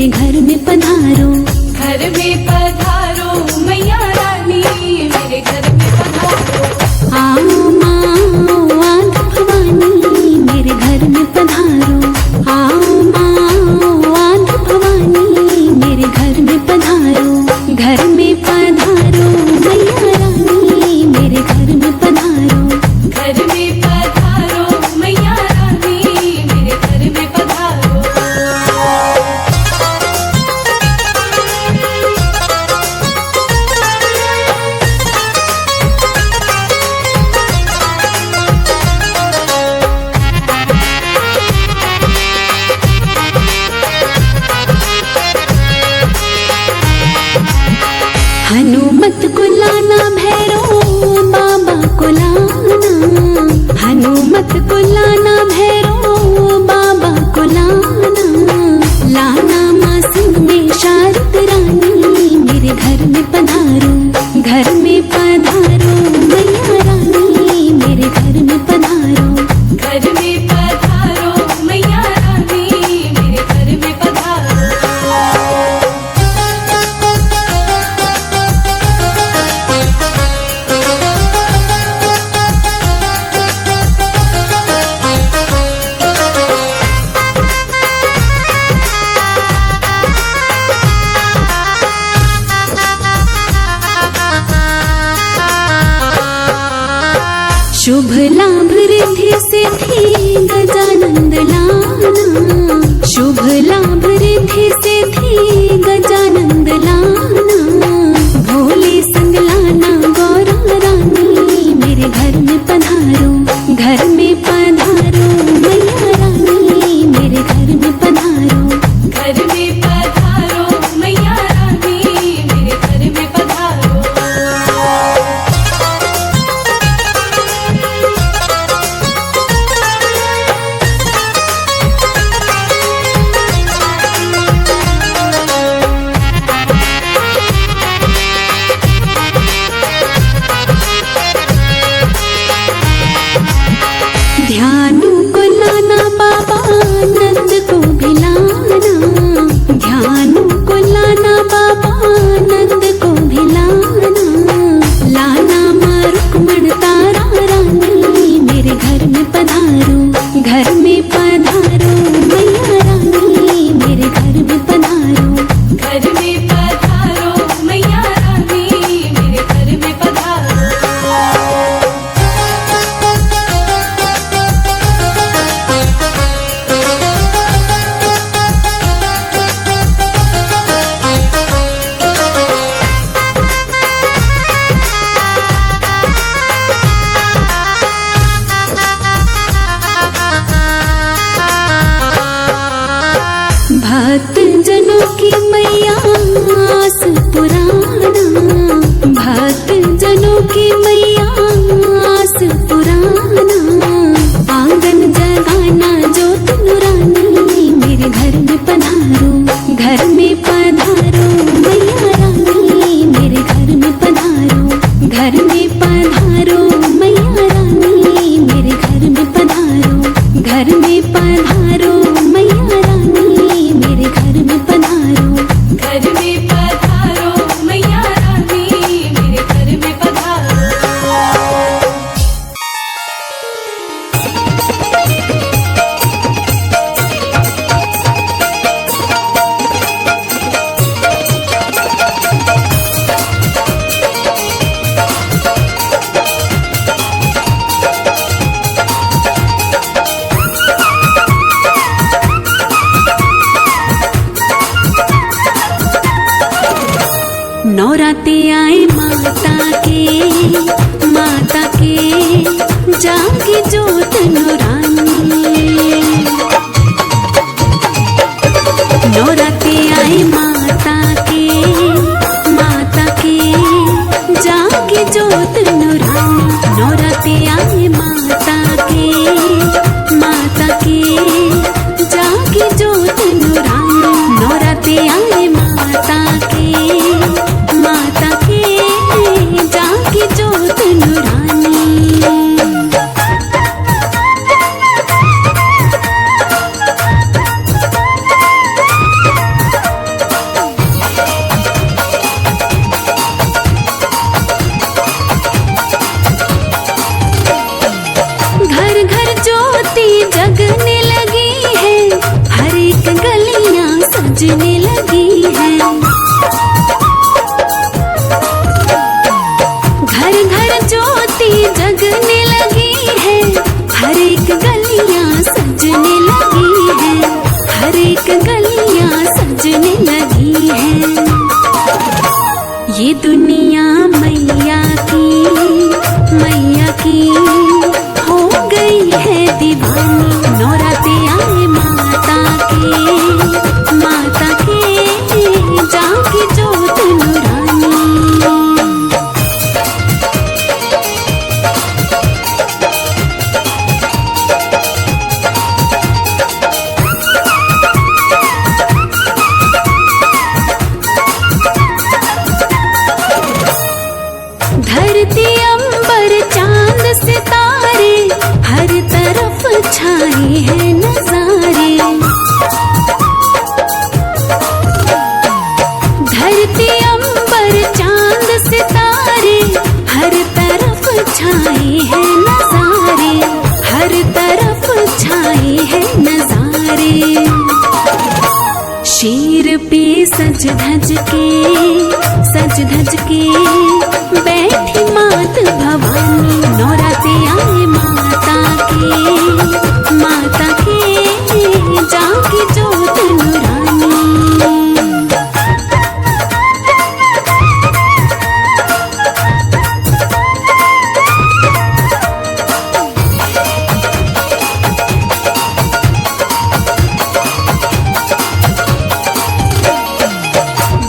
मेरे घर में पधारो। घर में पधारो मैया रानी, मेरे घर में पधारो। आओ माँ आद्य भवानी, मेरे घर में पधारो। आओ माँ आद्य भवानी, मेरे घर में पधारो। घर में पधारो मैया रानी, मेरे घर में पधारो। घर में पधारो मैया रानी, मेरे घर में पधारो। हनुमत को लाना भैरो बाबा को लाना। हनुमत को लाना भैरो बाबा को लाना। लाना माँ सिंह में शारद रानी, मेरे घर में पधारो। घर में पधारो मैया रानी, मेरे घर में पधारो। घर में पधारो मैया रानी, मेरे घर में पधारो। शुभ लाभ रिद्धि सिद्धि गजानंद लाना। शुभ लाभ रिद्धि सिद्धि गजानंद लाना। भोले संग लाना गौरा रानी, मेरे घर में पधारो। घर में पधारो मैया रानी, मेरे घर में पधारो। घर में पधारो मैया रानी, मेरे घर में पधारो। ध्यानु को लाना बाबा नंद को भी लाना। ध्यानु को लाना बाबा नंद को भी लाना। लाना माँ रुक्मण तारा रानी, मेरे घर में पधारो। घर में पधारो मैया रानी, मेरे घर में पधारो। घर में पधारो मैया रानी, मेरे घर में पधारो। भक्त जनों की मैया आस पुराना। भक्त जनों की मैया आस पुराना। आंगन जगाना ज्योत नुरानी, मेरे घर में पधारो। घर में पधारो मैया रानी, मेरे घर में पधारो। घर में पधारो मैया रानी, मेरे घर में पधारो। घर में पधारो मैया रानी, मेरे घर में पधारो। घर में पधारो मैया रानी, मेरे घर में पधारो। नौराते आए माता के जागे जोत नुरानी। नौराते आए माता के जागे जोत नुरानी। नौराते आए माता के जागे जोत नुरानी। नौराते आए माता के जागे जोत नुरानी। गलियां सजने लगी है। ये दुनिया मैया की हो गई है दीवानी। नौराते आए माता के जागी जोत नूरानी। धरती अंबर चांद सितारे हर तरफ छाए हैं नजारे। धरती अंबर चांद सितारे हर तरफ छाए हैं नजारे। हर तरफ छाए हैं नजारे। शेर पे सज धज के बैठी मात भवानी। नौराते आए माता के जागी जोत नूरानी।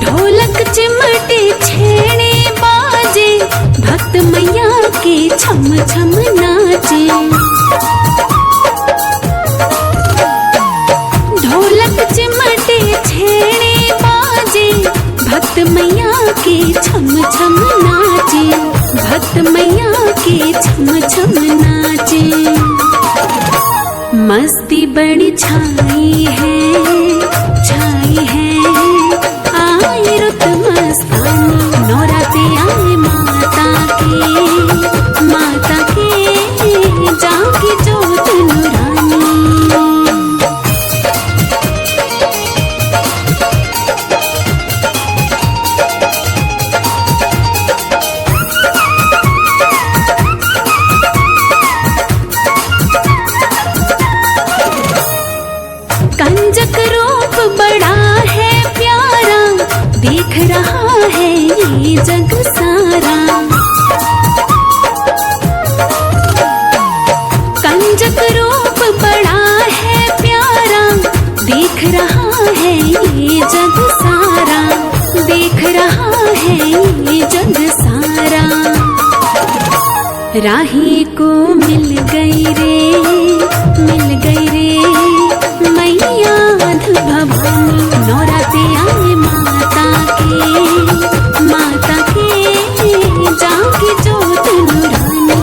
ढोलक चिमटे छेड़े बाजे भक्त मैया के छम छम नाचे। ढोलक चिमटे छेड़े बाजे भक्त मैया के छम छम नाचे। भक्त मैया के छम छम नाचे। मस्ती बड़ी छाई है आई रुत मस्तानी। नौराते आए माता के जागी जोत नूरानी। कंजक रूप बड़ा है प्यारा देख रहा है ये जग सारा। कंजक रूप बड़ा है प्यारा देख रहा है ये जग सारा। देख रहा है ये जग सारा। राही को मिल गई रे मैया भवानी। नौराते आए माता के जागी जोत नूरानी।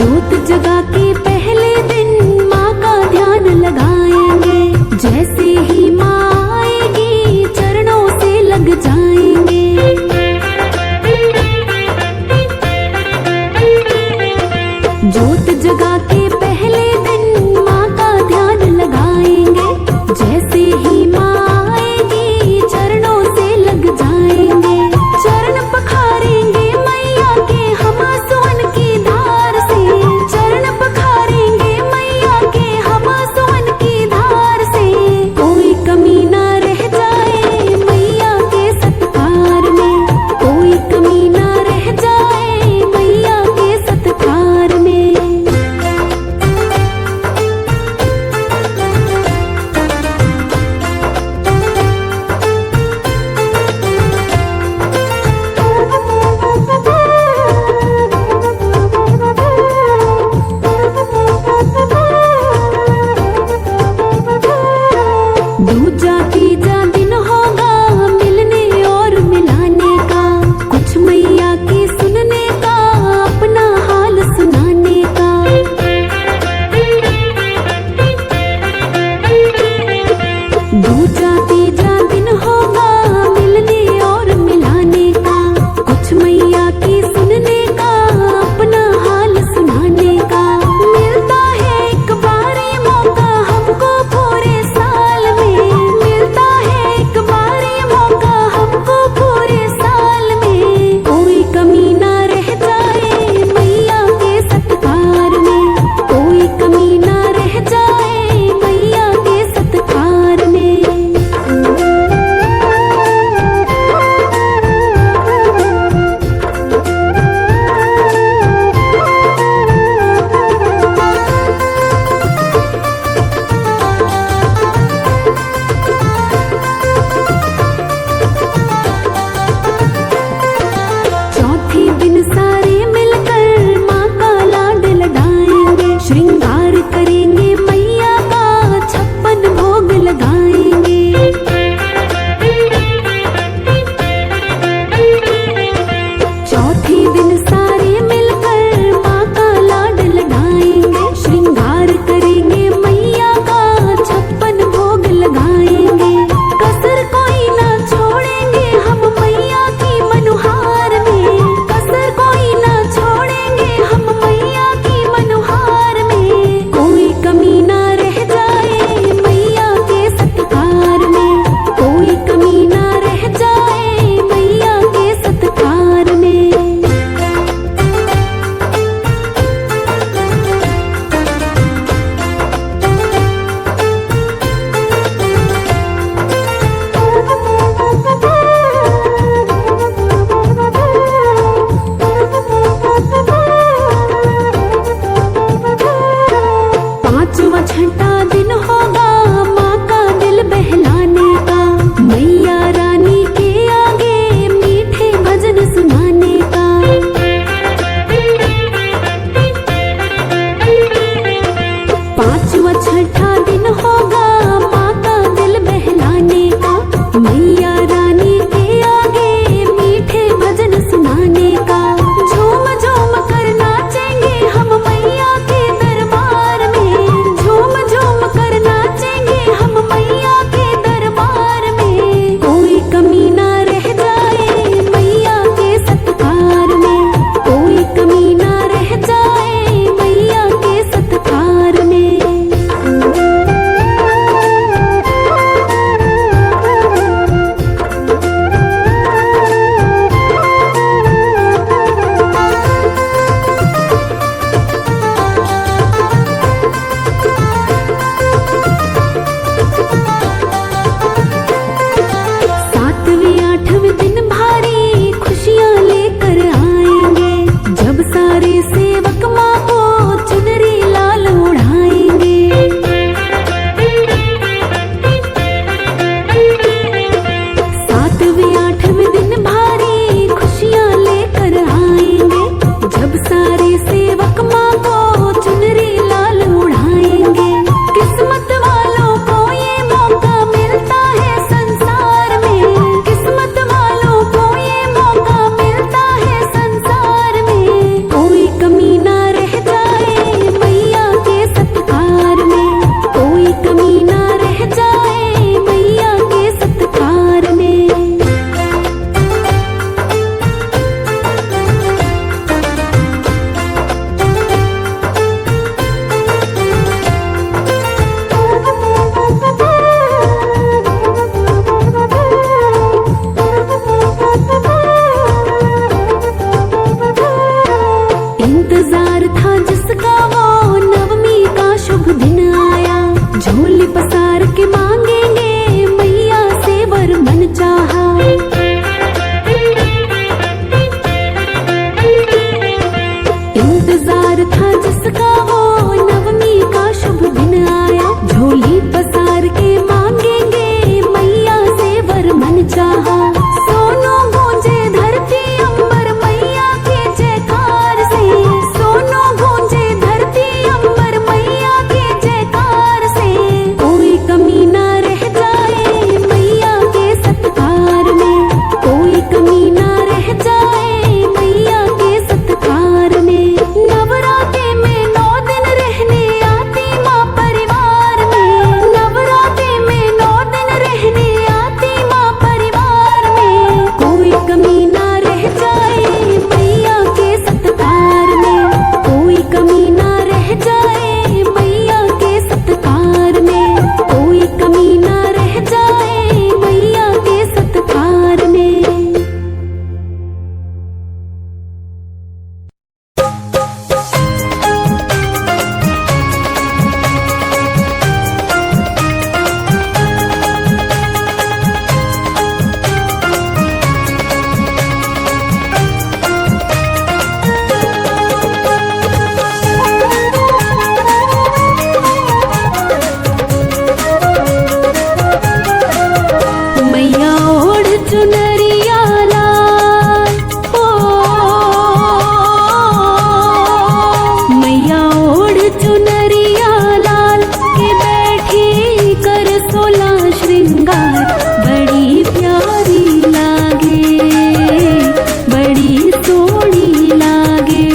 जोत जगा के पहले दिन माँ का ध्यान लगाएंगे। जैसे ही माँ आएगी चरणों से लग जाएंगे। जोत जगा के पहले दिन माँ का ध्यान लगाएंगे। जैसे ही माँ आएगी चरणों से लग जाएंगे। चरण पखारेंगे मैया के हम सुवन की धार से। चरण पखारेंगे मैया के हम 8वें दिन भारी खुशियाँ लेकर आएंगे, जब सारे सेवक माँ को चुनरी लाल उड़ाएंगे। किस्मत वालों को ये मौका मिलता है संसार में, किस्मत वालों को ये मौका मिलता है संसार में। कोई कमी ना रह जाए मैया के सत्कार में, कोई कमी ना रह जाए मैया के सत्कार में। इंतजार था जिसका वो नवमी का शुभ दिन आया, झोली पसार के मांगेंगे मैया से वर मन चाहा। इंतजार था जिसका वो नवमी का शुभ दिन आया, झोली पसार के मांगेंगे मैया से वर मन चाहा। सोनो गूंजे धरती अंबर मैया के जयकार से, सोनो गूंजे धरती अंबर मैया के जयकार से। कोई कमी ना रह जाए मैया के सत्कार में, कोई कमी ना रह जाए मैया के सत्कार में। नवरात्रि में 9 दिन रहने आती माँ परिवार में, नवरात्रि में 9 दिन रहने आती माँ परिवार में। कोई कमी ना रह जाए मैया के सत्कार में, कोई कमी ना रह जाए मैया के सत्कार में, कोई कमी ना रह जाए मैया के सत्कार में। मैया ओढ़ चुनरिया लाल, ओ मैया ओढ़ चुनरिया लाल के बैठी कर 16 श्रृंगार। बड़ी प्यारी लागे, बड़ी सोहनी लागे।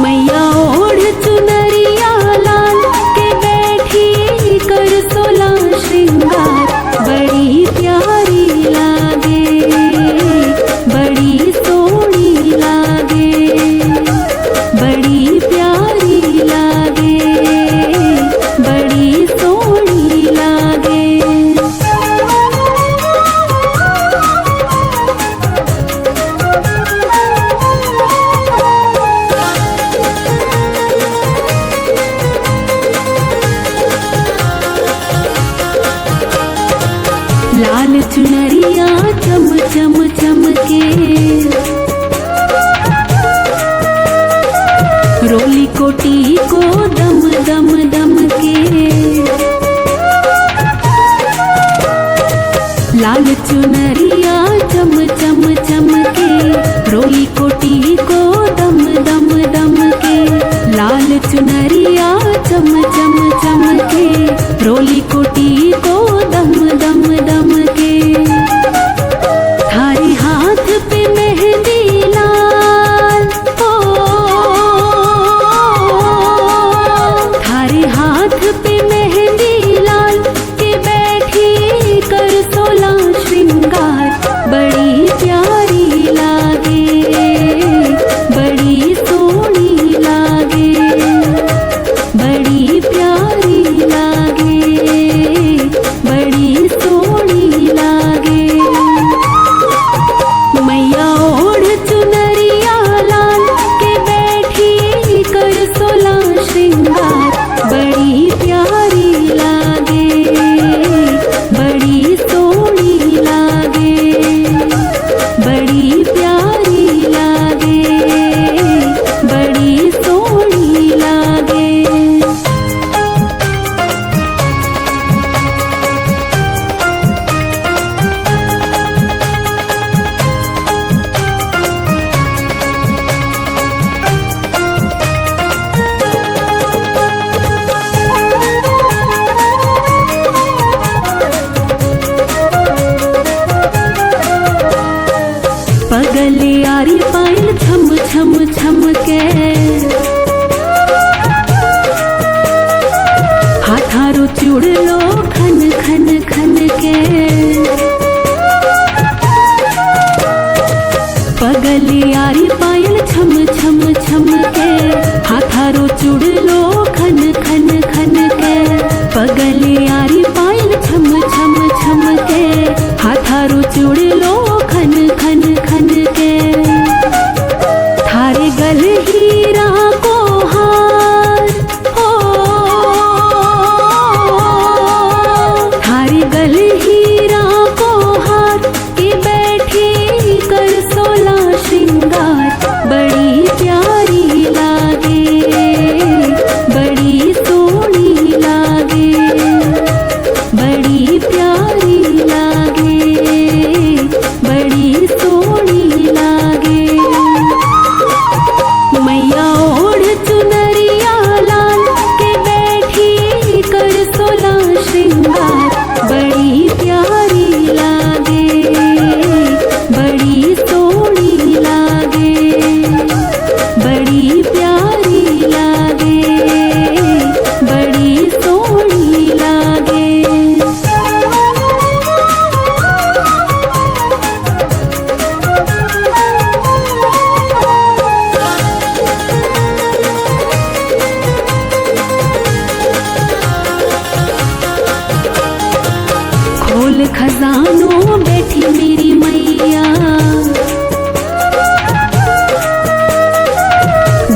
मैया ओढ़ चुनरिया लाल के बैठी कर 16 श्रृंगार। बड़ी प्यारी लागे, बड़ी सोहनी लागे, बड़ी प्यारी लागे, बड़ी सोहनी लागे। लाल चुनरिया चम चम चमके, रोली कोटी को दम दम दम के। लाल चुनरिया चम चम चमके, रोली कोटी को दम दम दम के। लाल चुनरिया चम चम चमके, रोली कोटी को दम दम दम के। थारे हाथ पे मेहंदी लाल, ओ थारे हाथ पे मेहंदी लाल के बैठी कर 16 श्रृंगार। बड़ी प्यारी लागे, बड़ी सोहनी लागे, बड़ी प्यारी लागे, बैठी मेरी मैया।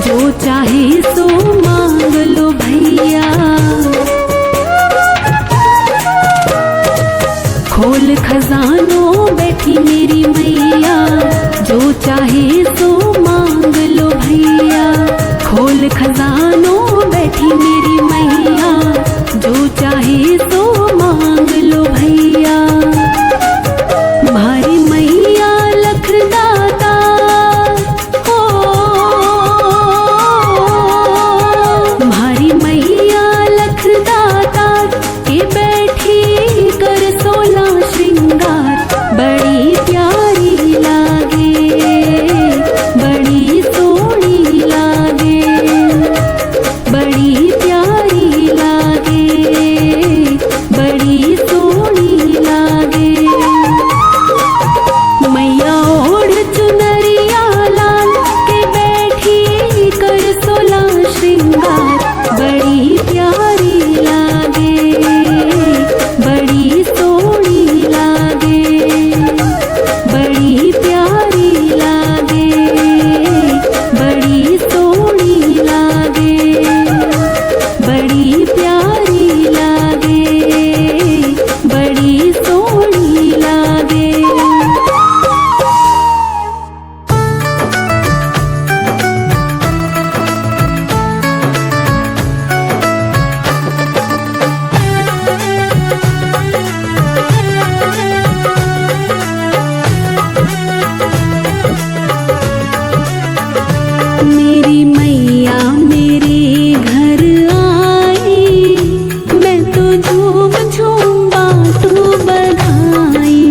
जो चाहे सो मांग लो भैया। खोल खजानों बैठी मेरी मैया। जो चाहे सो मांग लो भैया। खोल खजानों बैठी मेरी मैया। जो चाहे सो मांग लो भैया। भारी मैया लखदाता हो। भारी मैया लखदाता के बैठी कर 16 श्रृंगार। बड़ी प्यारी लागे, बड़ी सोहनी लागे, बड़ी प्यारी लागे, बड़ी सोहनी लागे। मैया ओढ़ चुनरिया लाल के बैठी कर 16 श्रृंगार। बड़ी प्यारी लागे, बड़ी सोहनी लागे, बड़ी प्यारी लागे, बड़ी सोहनी लागे, बड़ी प्यारी लागे, बड़ी सोहनी लागे। मेरी मैया मेरे घर आई। मैं तो झूम झूम बाटू बधाई।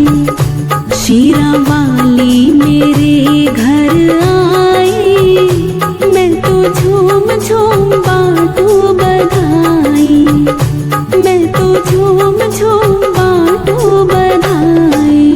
शीरा वाली मेरे घर आई। मैं तो झूम झूम बाटू बधाई। मैं तो झूम झूम बाटू बधाई।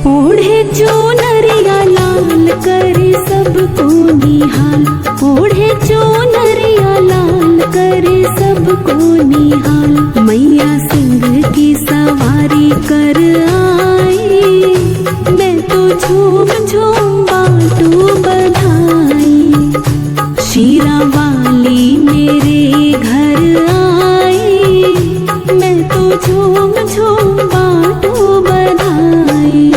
ओढ़े चुनरिया लाल करे सबको निहाल। ओढ़े चुनरिया लाल करे सबको निहाल। मैया सिंह की सवारी कर आई। मैं तो झूम झूम बाटू बधाई। शीरा वाली मेरे घर आई। मैं तो झूम झूम बाटू बधाई।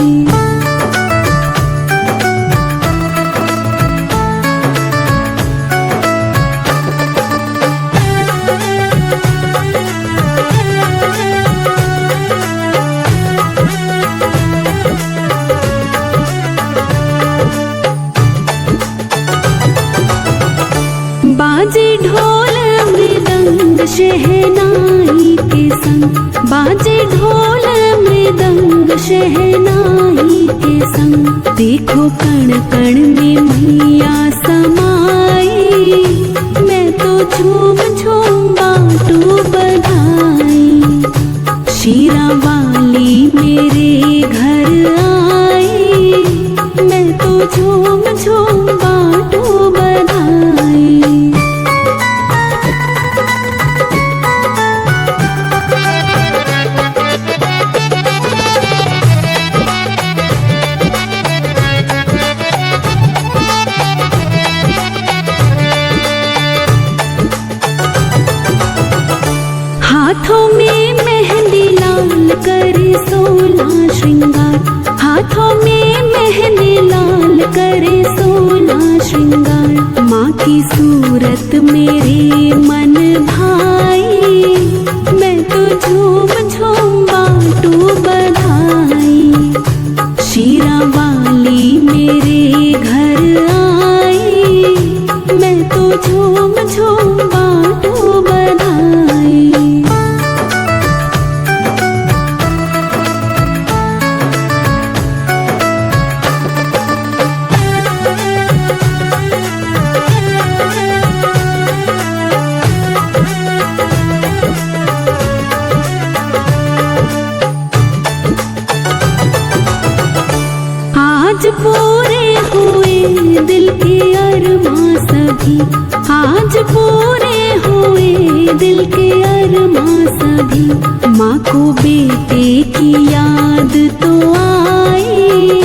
बाजे ढोल मृदंग शहनाई के संग। बाजे ढोल मृदंग शहनाई के संग। देखो कण कण में मैया समाई। मैं तो झूम झूम बाटू बधाई। शीरा वाली मेरे घर आई। मैं तो झूम झूम बाटू बधाई। हाथों में मेहंदी लाल करे 16 श्रृंगार। हाथों में मेहंदी लाल करे 16 श्रृंगार। माँ की सूरत मेरे मन भाई। मैं तो झूम झूम बाटू बधाई। शीरा वाली मेरे घर आई। मैं तो झूम झूम बाटू बधाई। सखी, आज पूरे हुए दिल के अरमां सभी। माँ को बेटे की याद तो आई,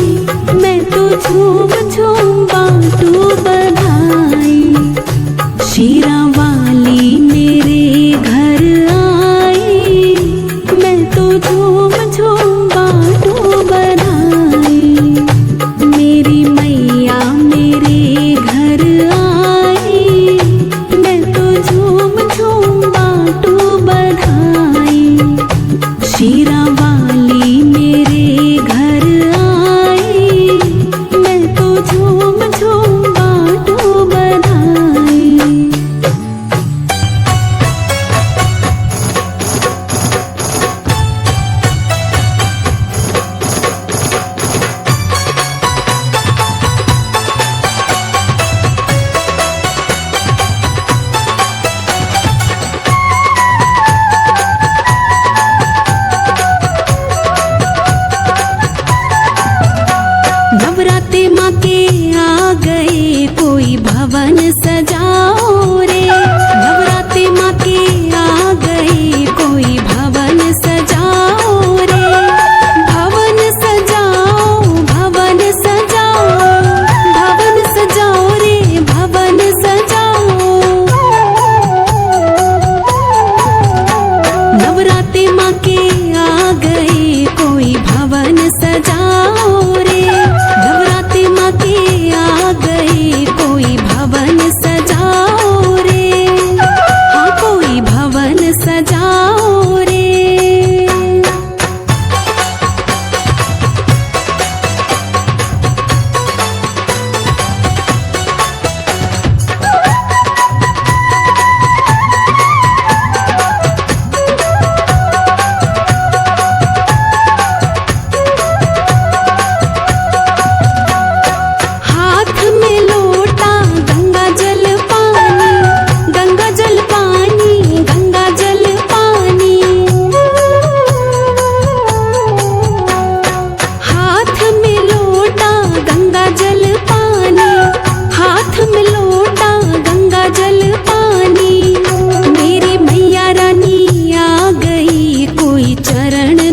मैं तो झूम झूम बांटू बधाई। शीरा वाली मेरे घर आई, मैं तो झूम झूम बांटू बधाई। मेरी मैया मेरे घर आई, मैं तो झूम झूम बांटू बधाई। शीरा वाली मेरे घर आई, मैं तो झूम झूम बांटू बधाई। नवरात्रि माँ के आ गए, कोई भवन सजाओ रे। नवरात्रि माँ के आ गए, कोई भवन सजाओ रे। भवन सजाओ, भवन सजाओ, भवन सजाओ रे, भवन सजाओ। नवरात्रि माँ के आ गए, कोई भवन सजाओ रे। नवरात्रि माँ के आ गए, कोई भवन सजाओ रे। हाँ, कोई भवन सजाओ रे। हाथ में लोटा, गंगा जल पानी, गंगा जल पानी, गंगा जल पानी। हाथ में लोटा, गंगा जल पानी, हाथ में लोटा, गंगा जल पानी। मेरी मैया रानी आ गई, कोई चरण